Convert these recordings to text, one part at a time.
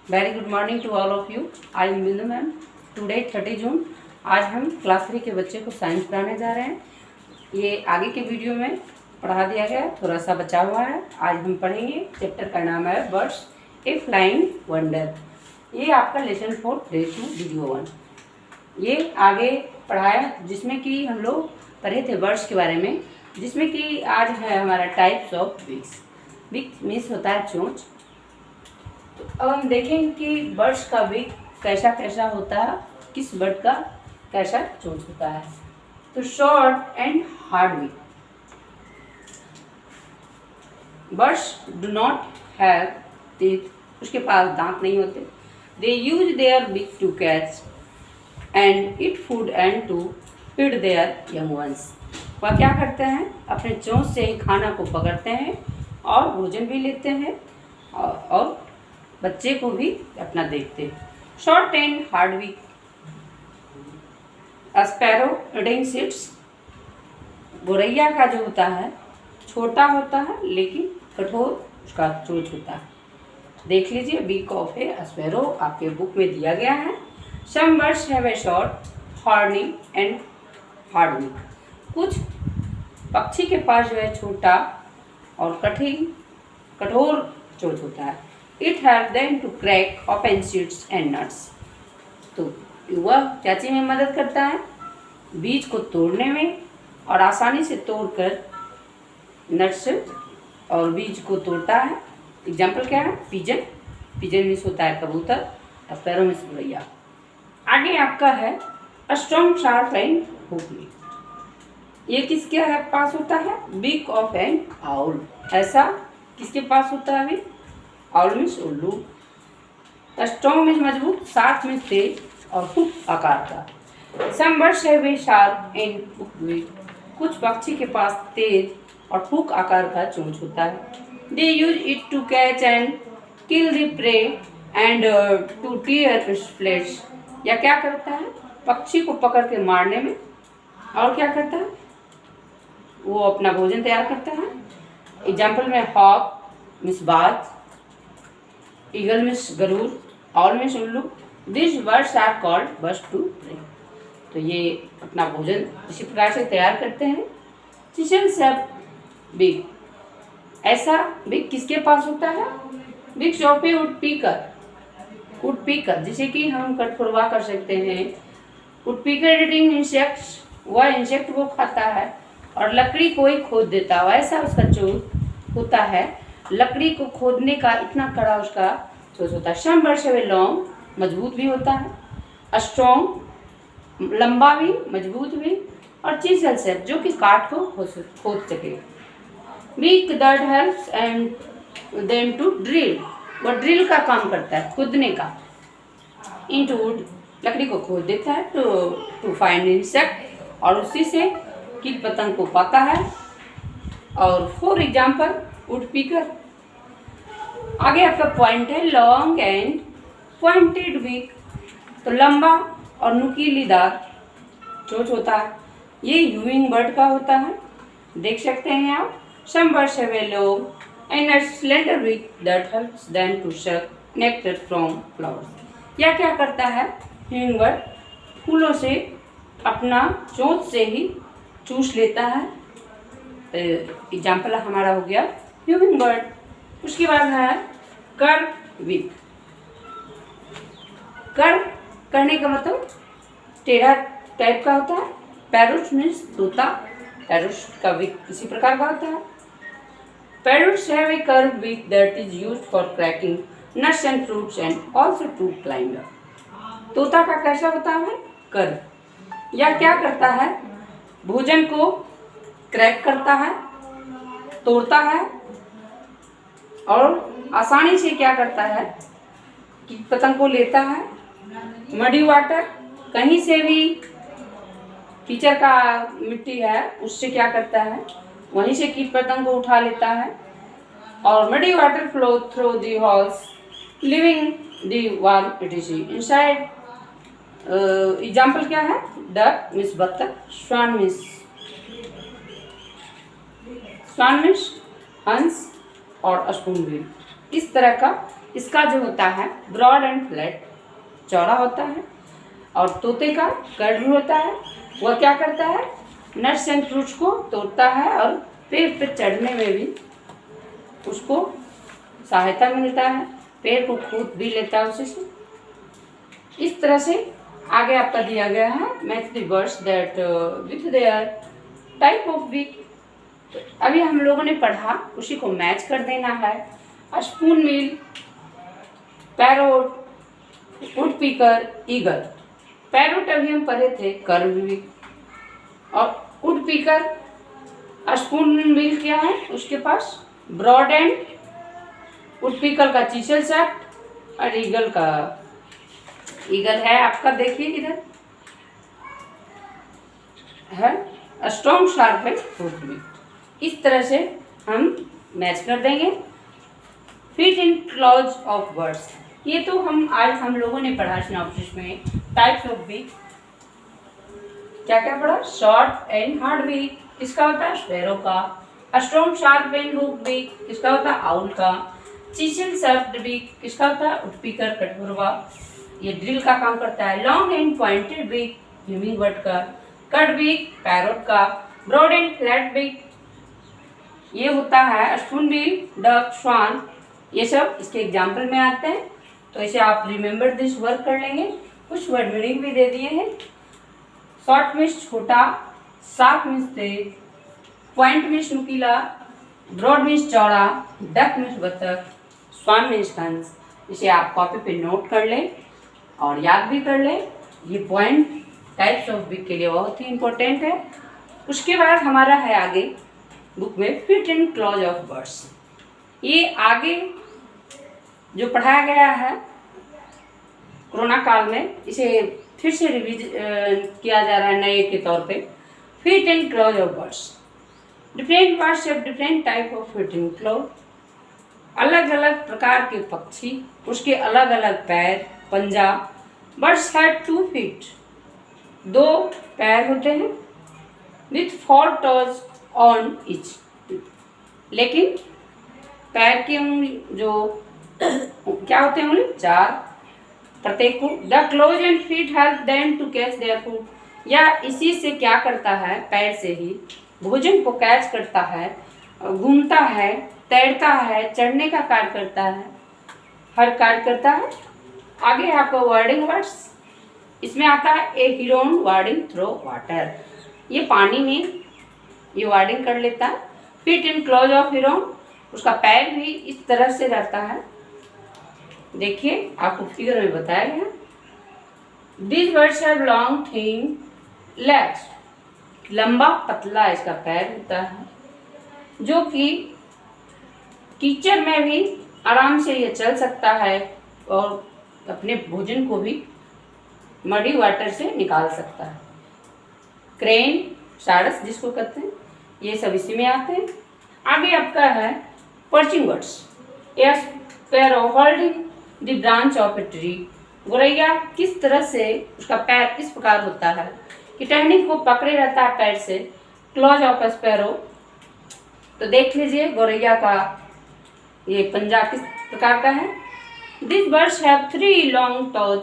Very good morning to all of you. I am Bindu ma'am. Today 30 June. आज हम class 3 के बच्चे को साइंस पढ़ाने जा रहे हैं। ये आगे के वीडियो में पढ़ा दिया गया, थोड़ा सा बचा हुआ है। आज हम पढ़ेंगे, चैप्टर का नाम है बर्ड्स ए फ्लाइंग वंडर। ये आपका लेसन 4 डे 2 वीडियो 1। ये आगे पढ़ाया जिसमें कि हम लोग पढ़े थे बर्ड्स के बारे में, जिसमें कि आज है हमारा टाइप्स ऑफ बिक्स। बिक मीन्स होता है चोंच। तो अब हम देखेंगे कि बर्ड्स का बिक कैसा कैसा होता है, किस बर्ड का कैसा चोंच होता है। तो short and hard beak. Birds do not have teeth, उसके पास दांत नहीं होते। They use their beak to catch and eat food and to feed their young ones. वह क्या करते हैं, अपने चोंच से ही खाना को पकड़ते हैं और भोजन भी लेते हैं और बच्चे को भी अपना देखते हैं। शॉर्ट एंड हार्ड बिक। Sparrow eating seeds. गोरैया का जो होता है छोटा होता है लेकिन कठोर उसका चोंच होता है। देख लीजिए, बिक ऑफ ए स्पैरो आपके बुक में दिया गया है। Some birds have a short horny and hard beak. कुछ पक्षी के पास जो है छोटा और कठोर चोंच होता है। It help them to crack open seeds and nuts. तो वह क्या चीज़ में मदद करता है, बीज को तोड़ने में, और आसानी से तोड़कर नट्स और बीज को तोड़ता है। एग्जाम्पल क्या है, पिजन। पिजन मीन्स होता है कबूतर, स्पैरो मीन्स गोरैया। आगे आपका है स्ट्रॉन्ग शार्प एंड हुक। ये किसके पास होता है, बिक ऑफ एन आउल। ऐसा किसके पास होता है बिक, आउल मीन्स उल्लू। स्ट्रॉन्ग मीन्स मजबूत, शार्प मीन्स तेज, और हुक आकार का। Some birds have a sharp and hook beak. कुछ पक्षी के पास तेज और हुक आकार का चोंच होता है। They use it to catch and kill the prey and to tear its flesh. या क्या करता है, पक्षी को पकड़ के मारने में, और क्या करता है, वो अपना भोजन तैयार करता है। एग्जाम्पल में हॉक मीन्स बाज, ईगल मीन्स गरुड़, ऑल मीन्स उल्लू। This birds are called birds to prey. तो ये अपना भोजन इसी प्रकार से तैयार करते हैं। चिचन सब बिक। ऐसा बिक किसके पास होता है, बिग शॉपे वुडपीकर। वुडपीकर जिसे कि हम कठफोड़वा कर सकते हैं। वुडपीकर ईटिंग इंसेक्ट्स, वह इंसेक्ट को खाता है और लकड़ी को ही खोद देता है। वैसा उसका चोंच होता है, लकड़ी को खोदने का इतना कड़ा उसका चोंच होता है। Some birds have a long, मजबूत भी होता है, स्ट्रॉन्ग लंबा भी, मजबूत भी, और चिसल शेप जो कि काट को खोद सके। Beak that helps and them to drill. वह ड्रिल का काम करता है, खोदने का। इनटू वुड, लकड़ी को खोद देता है। टू फाइंड इंसेक्ट, और उसी से कीट पतंग को पाता है। और फॉर एग्जाम्पल वुडपीकर। आगे आपका पॉइंट है लॉन्ग एंड पॉइंटेड बिक। तो लंबा और नुकीलीदार चोंच होता है। ये ह्यूमिंग बर्ड का होता है, देख सकते हैं आप। Some birds have a long and slender beak that helps them to suck nectar from flowers. या क्या करता है, ह्यूमिंग बर्ड फूलों से अपना चोंच से ही चूस लेता है। एग्जाम्पल हमारा हो गया ह्यूमिंग बर्ड। उसके बाद है कर्व बिक। कर्व करने का मतलब टेढ़ा टाइप का होता है। पैरोट मीन्स तोता, पैरोट का बिक किसी प्रकार का होता है। Parrots have a curve beak that is used for cracking nuts and fruits and also to climb up. तोता का कैसा होता है, कर्व। या क्या करता है, भोजन को क्रैक करता है, तोड़ता है, और आसानी से क्या करता है, कीट पतंग को लेता है। मडी वाटर, कहीं से भी कीचड़ का मिट्टी है उससे क्या करता है, वहीं से कीट पतंग को उठा लेता है। और muddy water flow through the holes leaving the worm itchy inside. Example क्या है, डक मीन्स बत्तख, स्वान मीन्स हंस, और स्पूनबिल। इस तरह का इसका जो होता है ब्रॉड एंड फ्लैट, चौड़ा होता है। और तोते का कर्व भी होता है। वह क्या करता है, नट्स एंड फ्रूट्स को तोड़ता है और पेड़ पर चढ़ने में भी उसको सहायता मिलता है, पेड़ को कूद भी लेता है उसी से। इस तरह से आगे आपका दिया गया है match the words that with their type of beak. अभी हम लोगों ने पढ़ा, उसी को मैच कर देना है। स्पून मिल, पैरोट, वुडपीकर, ईगल। पैरोट अभी हम पढ़े थे कर्व बीक, और वुडपीकर स्पून मिल क्या है, उसके पास ब्रॉड एंड, वुडपीकर का चीसल शाफ्ट, और ईगल है आपका, देखिए इधर है स्ट्रॉन्ग शार्प है फुट बीक। इस तरह से हम मैच कर देंगे। Fit in clause of birds, ये तो आज हम लोगों ने पढ़ा सिनॉप्सिस में टाइप्स ऑफ बीक। क्या क्या पढ़ा, शॉर्ट एंड हार्ड बीक किसका होता है, स्पैरो का। Strong sharp and hook beak किसका होता है, आउल का। चीसल शार्प बीक किसका होता है, वुडपीकर, कठफोरवा, ये ड्रिल का काम करता है। Long and pointed beak humming bird का। कट बीक पैरोट का। ब्रॉड एंड फ्लैट बीक ये होता है स्पून बिल, डक, स्वान, ये सब इसके एग्जाम्पल में आते हैं। तो इसे आप रिमेंबर दिस वर्क कर लेंगे। कुछ वर्ड मीनिंग भी दे दिए हैं। शॉर्ट मीन्स छोटा, शार्प मीन्स तेज, पॉइंट मीन्स नुकीला, ब्रॉड मीन्स चौड़ा, डक मीन्स बतख, स्वान मीन्स हंस। इसे आप कॉपी पे नोट कर लें और याद भी कर लें। ये पॉइंट टाइप्स ऑफ बीक के लिए बहुत ही इम्पोर्टेंट है। उसके बाद हमारा है आगे बुक में fit and clause of birds. ये आगे जो पढ़ाया गया है कोरोना काल में, इसे फिर से रिवीज किया जा रहा है नए के तौर पे। Fit and clause of birds, different birds have different type of fit and clause. अलग अलग प्रकार के पक्षी, उसके अलग अलग पैर, पंजा। बर्ड्स हैव 2 फीट, 2 पैर होते हैं, विथ 4 टोज ऑन ईच। लेकिन पैर की उंगली जो क्या होते हैं, उंगली 4 प्रत्येक को। The claws and feet help them to catch their food, या इसी से क्या करता है, पैर से ही भोजन को कैच करता है, घूमता है, तैरता है, चढ़ने का कार्य करता है, हर कार्य करता है। आगे आपको वर्डिंग वर्ड्स, इसमें आता है ए हिरोन वार्डिंग थ्रो वाटर, ये पानी में ये वार्डिंग कर लेता है। Fit in clause of Heron, उसका पैर भी इस तरह से रहता है, देखिए आपको फिगर में बताया गया। This birds have long thin legs, लंबा पतला इसका पैर होता है, जो कि कीचड़ में भी आराम से ये चल सकता है और अपने भोजन को भी मडी वाटर से निकाल सकता है। क्रेन, सारस जिसको कहते हैं, ये सब इसी में आते हैं। आगे आपका है पर्चिंग वर्ड्स। यस पैरो holding the branch of a tree, गोरैया किस तरह से उसका पैर इस प्रकार होता है कि टहनी को पकड़े रहता है पैर से। क्लॉज ऑफ स्पैरो, तो देख लीजिए गोरैया का ये पंजा किस प्रकार का है। This birds have 3 long toes,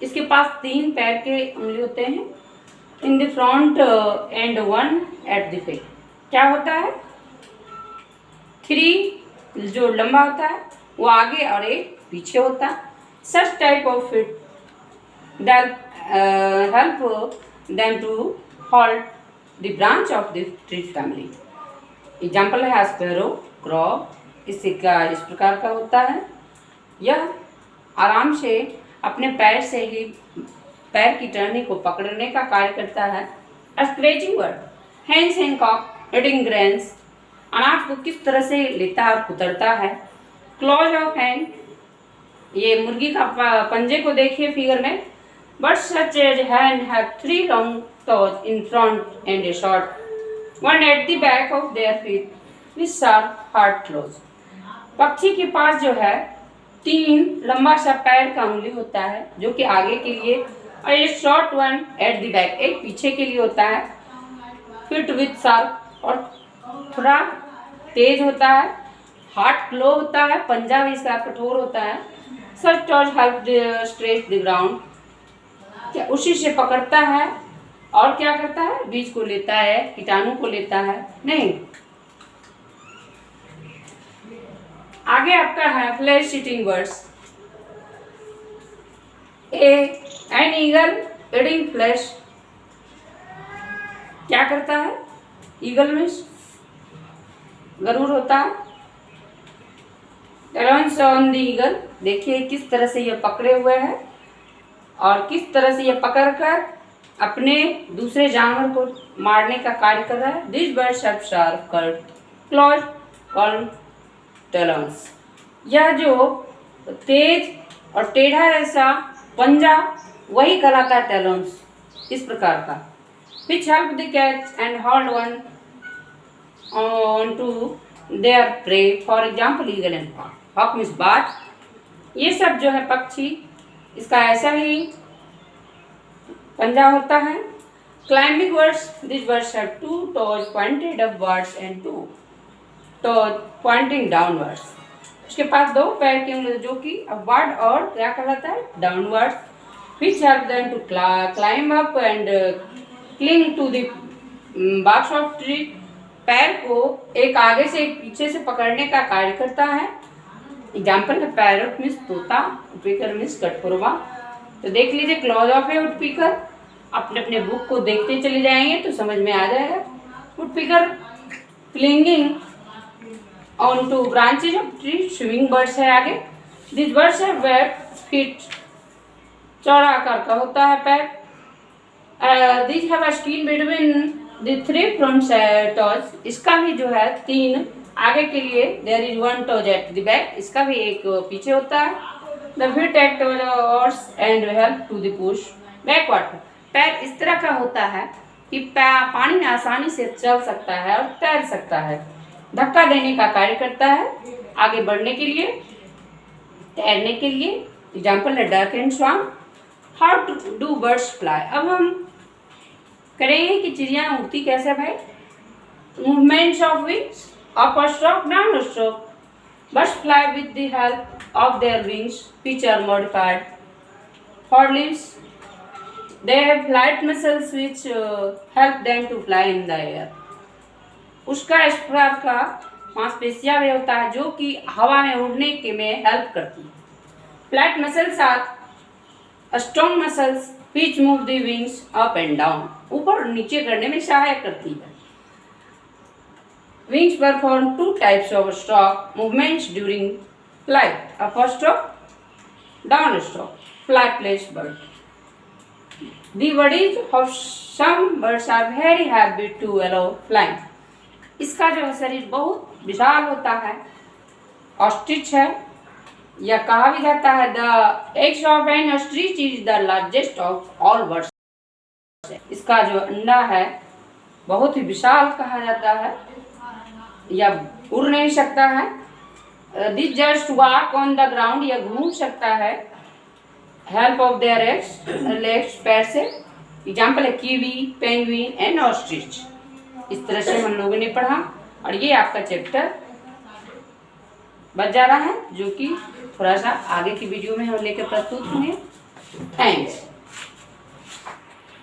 इसके पास 3 पैर के उंगली होते हैं। In the front and 1 at the feet, क्या होता है, 3 जो लंबा होता है वो आगे और 1 पीछे होता है। Such type of feet help them to hold the branch of the tree family. Example है स्पैरो, क्रॉ, इससे क्या इस प्रकार का होता है, यह आराम से अपने पैर से ही पैर की टहनी को पकड़ने का कार्य करता है। Scratching bird, hens and cock eating grains, अनाज को किस तरह से लेता है और कुतरता है। क्लॉज ऑफ हैंड, ये मुर्गी का पंजे को देखिए फिगर में। Birds such as hen have 3 long toes in front and a short 1 at the back of their feet with sharp hard claws. पक्षी के पास जो है 3 लंबा सा पैर का उंगली होता है, जो कि आगे के लिए, और एक शॉर्ट 1 एट द बैक, एक पीछे के लिए होता है। फिट विथ शार्प, और थोड़ा तेज होता है, हार्ट क्लो होता है, पंजा भी इसका कठोर होता है। सच टॉज हेल्प स्ट्रेच द ग्राउंड, क्या उसी से पकड़ता है और क्या करता है, बीज को लेता है, कीटाणु को लेता है नहीं। आगे आपका है flesh eating birds. An eagle eating flash, क्या करता है, ईगल में गरुड़ होता है। टैलॉन्स ऑन द ईगल, देखिए किस तरह से ये पकड़े हुए हैं और किस तरह से ये पकड़कर अपने दूसरे जानवर को मारने का कार्य कर रहा है। This birds have sharp curved claws called talons, यह जो तेज और टेढ़ा ऐसा पंजा वही कहलाता है टैलॉन्स, इस प्रकार का। which help the catch and hold on to their prey, for example eagle and hawk. hawk means बाज, ये सब जो है पक्षी, इसका ऐसा ही पंजा होता है। climbing birds, these birds have 2 toes pointed upwards and 2 toes pointing downwards. उसके पास 2 पैर के उंगली जो कि अपवर्ड और क्या कहलाता है, downward. which help them to climb up and cling to the bark of tree, पैर को एक आगे से एक पीछे से पकड़ने का कार्य करता है। एग्जाम्पल है पैरट मीन्स तोता, वुडपीकर मीन्स कठफोरवा। तो देख लीजिए क्लॉज ऑफ ए वुडपीकर, अपने अपने बुक को देखते चले जाएंगे तो समझ में आ जाएगा। Woodpecker clinging on to branches of tree, swimming birds है आगे। दिस बर्ड्स है वेब फीट, चौड़ा आकार का होता है पैर। This have a skin between the 3 front toes, इसका भी जो है 3 आगे के लिए, there is 1 toes at the back, इसका भी एक पीछे होता है। The feet act and help to the push backward, पैर इस तरह का होता है कि पानी में आसानी से चल सकता है और तैर सकता है, धक्का देने का कार्य करता है आगे बढ़ने के लिए, तैरने के लिए। एग्जाम्पल है duck and swan. How do birds fly, अब हम करेंगे कि चिड़िया उड़ती कैसे भाई। Movements of wings, upper stroke, down stroke. Birds fly with the help of their wings which are modified for lives. They have flight muscles which help them to fly in the air, उसका इस प्रकार का मांसपेशियां भी होता है जो कि हवा में उड़ने के में हेल्प करती है। Flight muscles are strong muscles which move the wings up and down, ऊपर और नीचे करने में सहायक करती है। Wings perform 2 types of stroke movements during flight, upper stroke, down stroke. Flightless bird. The bodies of some birds are very heavy to allow flying. इसका जो शरीर बहुत विशाल होता है। ऑस्ट्रिच है, या कहा भी जाता है the eggs of N ostrich is the largest of all birds, इसका जो अंडा है बहुत ही विशाल कहा जाता है, या उड़ नहीं सकता है। This just walk on the ground, या घूम सकता है हेल्प ऑफ देयर लेग्स, पैर से। एग्जाम्पल है कीवी, पेंगुइन एंड ऑस्ट्रिच। इस तरह से हम लोगों ने पढ़ा और ये आपका चैप्टर बच जा रहा है, जो कि थोड़ा सा आगे की वीडियो में हम लेकर प्रस्तुत होंगे। थैंक्स।